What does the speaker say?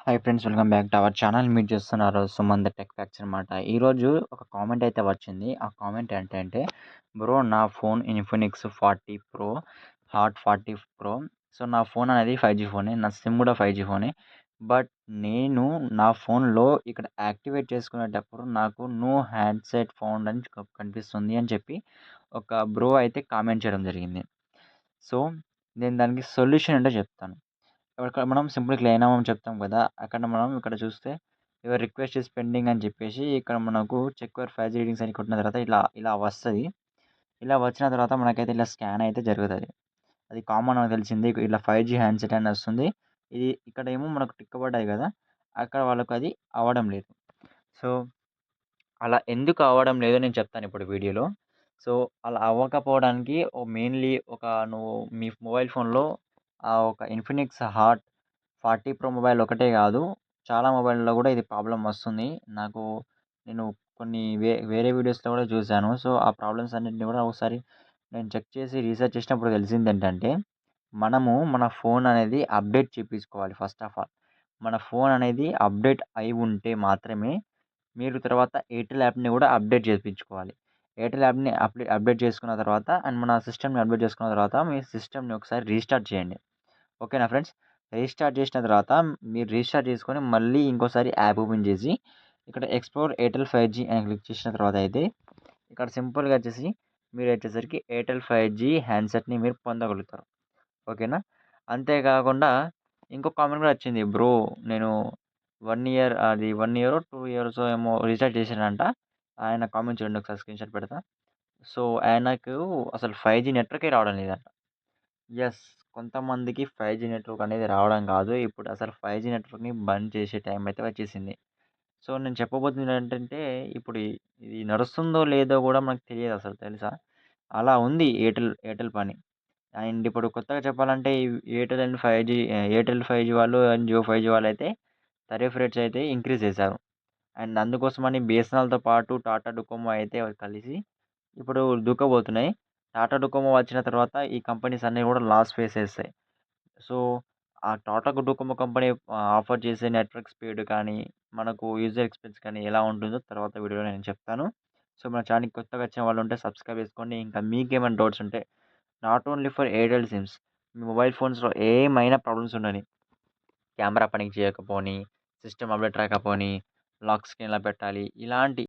Hi friends, welcome back to our channel. మీరు చూస్తున్నారు Suman the tech facts అనమాట. ఈరోజు ఒక కామెంట్ అయితే వచ్చింది. ఆ కామెంట్ ఏంటంటే, బ్రో నా phone Infinix 40 pro hot 40 pro. So నా ఫోన్ అనేది 5G ఫోనే, నా సిమ్ కూడా 5G ఫోనే. బట్ నేను నా ఫోన్లో ఇక్కడ యాక్టివేట్ చేసుకునేటప్పుడు నాకు నో హ్యాండ్సెట్ ఫౌండ్ అని కనిపిస్తుంది అని చెప్పి ఒక బ్రో అయితే కామెంట్ చేయడం జరిగింది. సో నేను దానికి సొల్యూషన్ అంటే చెప్తాను. ఇక్కడ మనం సింపుల్ క్లెయిమ్ అని చెప్తాం కదా! అక్కడ మనం ఇక్కడ చూస్తే యువర్ రిక్వెస్ట్ ఈస్ పెండింగ్ అని చెప్పేసి ఇక్కడ మనకు చెక్ యువర్ 5G రీడింగ్స్ అని కొట్టిన తర్వాత ఇలా ఇలా వస్తది. ఇలా వచ్చిన తర్వాత మనకైతే ఇలా స్కాన్ అయితే జరుగుతది. అది కామన్ మనకు తెలిసింది. ఇలా 5G హ్యాండ్‌సెట్ అని వస్తుంది. ఇది ఇక్కడేమో మనకు టిక్ పడ్డాయి కదా! అక్కడ వాళ్ళకి అది అవ్వడం లేదు. సో, అలా ఎందుకు అవ్వడం లేదో నేను చెప్తాను ఇప్పుడు వీడియోలో. సో, అలా అవ్వకపోవడానికి మెయిన్‌లీ నువ్వు మీ మొబైల్ ఫోన్‌లో ఒక ఇన్ఫినిక్స్ హాట్ 40 ప్రో మొబైల్ ఒకటే కాదు, చాలా మొబైల్‌లో కూడా ఇది ప్రాబ్లమ్ వస్తుంది. నేను కొన్ని వేరే వీడియోస్‌లో కూడా చూసాను. సో, ఆ ప్రాబ్లమ్స్ అన్నిటిని కూడా ఒకసారి నేను చెక్ చేసి రీసెర్చ్ చేసినప్పుడు తెలిసిందేంటంటే, మనము మన ఫోన్ అనేది అప్డేట్ చేపించుకోవాలి ఫస్ట్ ఆఫ్ ఆల్. మన ఫోన్ అనేది అప్డేట్ అయి ఉంటే మాత్రమే మీరు తర్వాత ఎయిర్టెల్ యాప్‌ని కూడా అప్డేట్ చేపించుకోవాలి. ఎయిర్టెల్ యాప్‌ని అప్డేట్ చేసుకున్న తర్వాత అండ్ మన సిస్టమ్‌ని అప్డేట్ చేసుకున్న తర్వాత మీ సిస్టమ్‌ని ఒకసారి రీస్టార్ట్ చేయండి. ఓకేనా ఫ్రెండ్స్? రీస్టార్ట్ చేసిన తర్వాత మీరు రీస్టార్ట్ చేసుకొని మళ్ళీ ఇంకోసారి యాప్ ఓపెన్ చేసి ఇక్కడ ఎక్స్‌ప్లోర్ ఎయిర్టెల్ 5G అని క్లిక్ చేసిన తర్వాత అయితే ఇక్కడ సింపుల్‌గా మీరొచ్చేసరికి ఎయిర్టెల్ 5G హ్యాండ్‌సెట్‌ని మీరు పొందగలుగుతారు. ఓకేనా? అంతేకాకుండా ఇంకో కామెంట్ కూడా వచ్చింది. బ్రో నేను 1 ఇయరో, 2 ఇయర్సో ఏమో రీచార్జ్ చేశానంట. ఆయన కామెంట్ చూడండి, ఒకసారి స్క్రీన్‌షాట్ పెడతా. సో, ఆయనకు అసలు 5G నెట్వర్కే రావడం లేదంట. యెస్. కొంతమందికి 5G నెట్వర్క్ అనేది రావడం కాదు. ఇప్పుడు అసలు 5G నెట్వర్క్‌ని బంద్ చేసే టైం అయితే వచ్చేసింది. సో, నేను చెప్పబోతుంది ఏంటంటే, ఇప్పుడు ఇది నడుస్తుందో లేదో కూడా మనకు తెలియదసలు, తెలుసా? అలా ఉంది ఎయిర్టెల్ పని. అండ్ ఇప్పుడు కొత్తగా చెప్పాలంటే ఈ ఎయిర్టెల్ 5G వాళ్ళు అండ్ జియో 5G వాళ్ళైతే టారిఫ్ రేట్స్ అయితే ఇంక్రీజ్ చేశారు. అండ్ అందుకోసమని బిఎస్ఎన్ఎల్‌తో పాటు టాటా డోకోమో అయితే కలిసి ఇప్పుడు దూకబోతున్నాయి. టాటా డోకోమో వచ్చిన తర్వాత ఈ కంపెనీస్ అన్నీ కూడా లాస్ ఫేస్ చేస్తాయి. సో, ఆ టాటా డోకోమో కంపెనీ ఆఫర్ చేసే నెట్వర్క్ స్పీడ్ కానీ, మనకు యూజర్ ఎక్స్‌పీరియన్స్ కానీ ఎలా ఉంటుందో తర్వాత వీడియోలో నేను చెప్తాను. సో, మన ఛానెల్‌కి కొత్తగా వచ్చిన వాళ్ళు ఉంటే సబ్స్క్రైబ్ చేసుకోండి. ఇంకా మీకేమైనా డౌట్స్ ఉంటే not only for airtel sims, మీ మొబైల్ ఫోన్స్‌లో ఏమైనా ప్రాబ్లమ్స్ ఉండని, కెమెరా పనికి చేయకపోని, సిస్టమ్ అప్డేట్ రాకపోని, లాక్ స్క్రీన్ ఎలా పెట్టాలి, ఇలాంటి